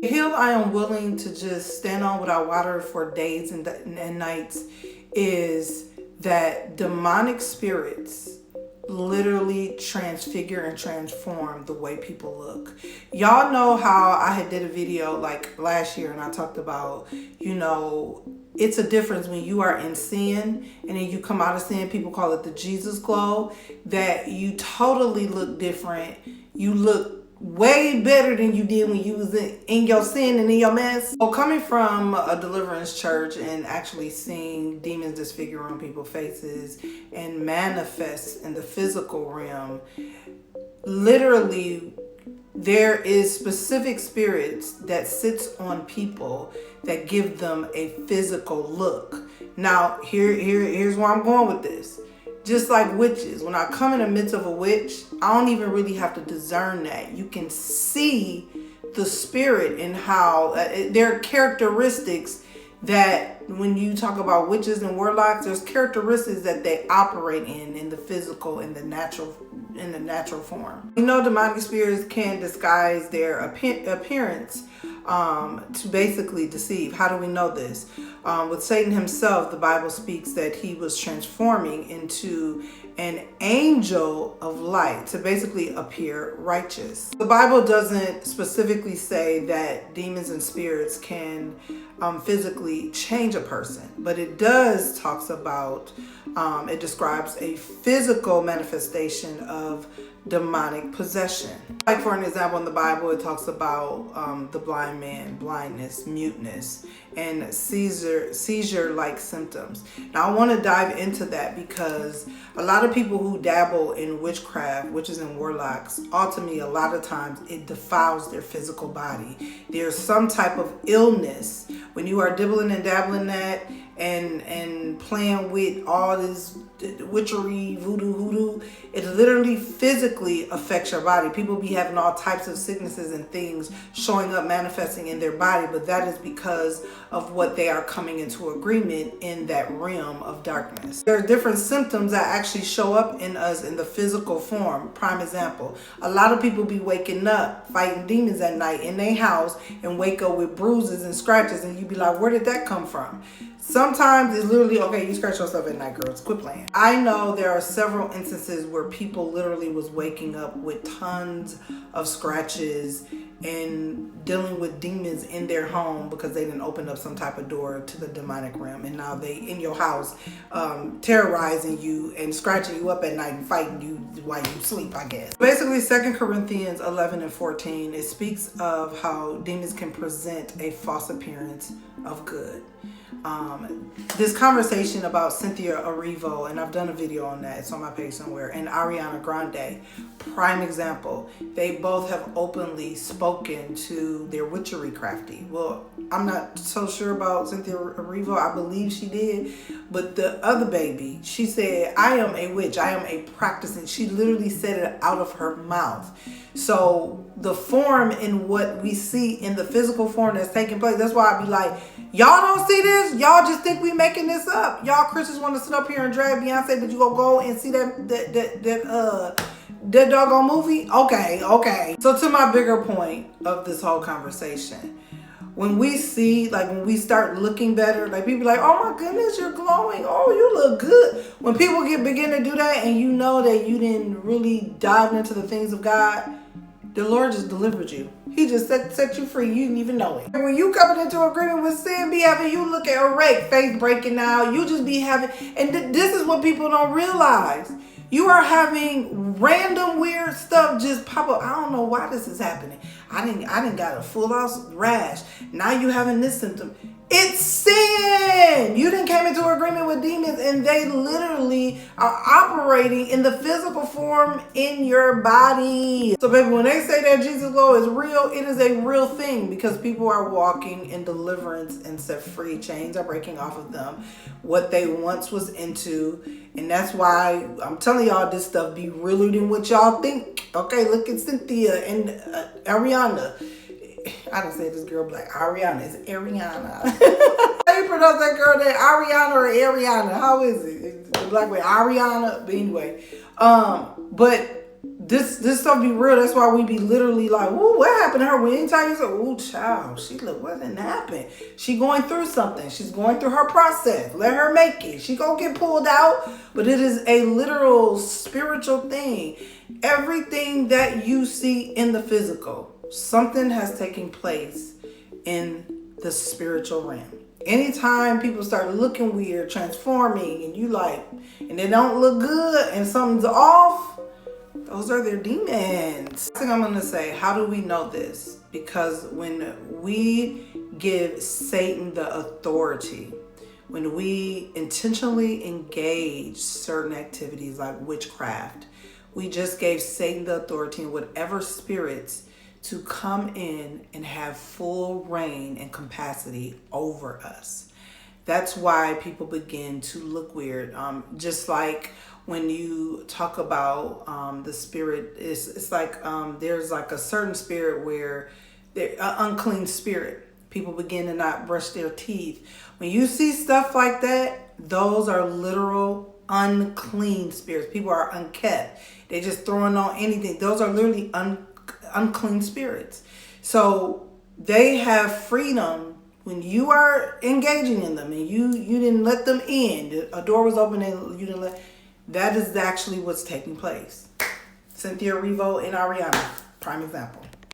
The hill I am willing to just stand on without water for days and nights is that demonic spirits literally transfigure and transform the way people look. Y'all know how I had did a video like last year and I talked about, it's a difference when you are in sin and then you come out of sin. People call it the Jesus glow, that you totally look different. You look way better than you did when you was in your sin and in your mess. So coming from a deliverance church and actually seeing demons disfigure on people's faces and manifest in the physical realm, literally there is specific spirits that sits on people that give them a physical look. Now here's where I'm going with this. Just like witches, when I come in the midst of a witch, I don't even really have to discern that. You can see the spirit and how there are characteristics that when you talk about witches and warlocks, there's characteristics that they operate in the physical, in the natural form. Demonic spirits can disguise their appearance to basically deceive. How do we know this? With Satan himself, the Bible speaks that he was transforming into an angel of light to basically appear righteous. The Bible doesn't specifically say that demons and spirits can physically change a person, but it does talks about, it describes a physical manifestation of demonic possession. Like for an example, in the Bible, it talks about the blind man, blindness, muteness, and seizure-like symptoms. Now I want to dive into that because a lot of people who dabble in witchcraft, witches and warlocks, ultimately a lot of times it defiles their physical body. There's some type of illness when you are dibbling and dabbling that and playing with all this witchery, voodoo, it literally physically affects your body. People be having all types of sicknesses and things showing up, manifesting in their body, but that is because of what they are coming into agreement in that realm of darkness. There are different symptoms that actually show up in us in the physical form. Prime example, a lot of people be waking up fighting demons at night in their house and wake up with bruises and scratches, and you be like, where did that come from? Sometimes it's literally, okay, you scratch yourself at night, girls, quit playing. I know there are several instances where people literally was waking up with tons of scratches and dealing with demons in their home because they didn't open up some type of door to the demonic realm, and now they in your house terrorizing you and scratching you up at night and fighting you while you sleep, I guess. Basically, 2 Corinthians 11 and 14, it speaks of how demons can present a false appearance of good. This conversation about Cynthia Erivo, and I've done a video on that, it's on my page somewhere, and Ariana Grande, prime example. They both have openly spoken to their witchery crafty. Well, I'm not so sure about Cynthia Erivo. I believe she did, but the other baby, she said, I am a witch, I am a practicing. She literally said it out of her mouth. So the form in what we see in the physical form that's taking place, that's why I be like, y'all don't see this? Y'all just think we making this up. Y'all Christians want to sit up here and drag Beyonce, but you gonna go and see that doggone movie? Okay. So to my bigger point of this whole conversation, when we see, like when we start looking better, like people like, oh my goodness, you're glowing. Oh, you look good. When people begin to do that and you know that you didn't really dive into the things of God, the Lord just delivered you. He just set you free. You didn't even know it. And when you coming into agreement with sin, be having you look at erect, faith breaking out. You just be having, and this is what people don't realize. You are having random weird stuff just pop up. I don't know why this is happening. I didn't got a full house rash. Now you having this symptom. It's sin. You didn't came into agreement with demons, and they literally are operating in the physical form in your body. So baby, when they say that Jesus glow is real, it is a real thing because people are walking in deliverance and set free. Chains are breaking off of them. What they once was into. And that's why I'm telling y'all this stuff be realer than what y'all think. Okay, look at Cynthia and Ariana. I done said this girl black. Ariana is Ariana. How you pronounce that girl name? Ariana or Ariana? How is it? The black way, Ariana. But anyway, but This stuff be real. That's why we be literally like, ooh, what happened to her? When anytime you say, ooh, child, what didn't happen? She going through something. She's going through her process. Let her make it. She gonna get pulled out, but it is a literal spiritual thing. Everything that you see in the physical, something has taken place in the spiritual realm. Anytime people start looking weird, transforming, and you like, and they don't look good, and something's off, those are their demons. I think I'm going to say, how do we know this? Because when we give Satan the authority, when we intentionally engage certain activities like witchcraft, we just gave Satan the authority in whatever spirits to come in and have full reign and capacity over us. That's why people begin to look weird. Just like when you talk about the spirit, it's like there's like a certain spirit where they're unclean spirit. People begin to not brush their teeth. When you see stuff like that, those are literal unclean spirits. People are unkept. They just throwing on anything. Those are literally unclean spirits. So they have freedom when you are engaging in them, and you didn't let them in. A door was open and you didn't let. That is actually what's taking place. Cynthia Erivo and Ariana, prime example.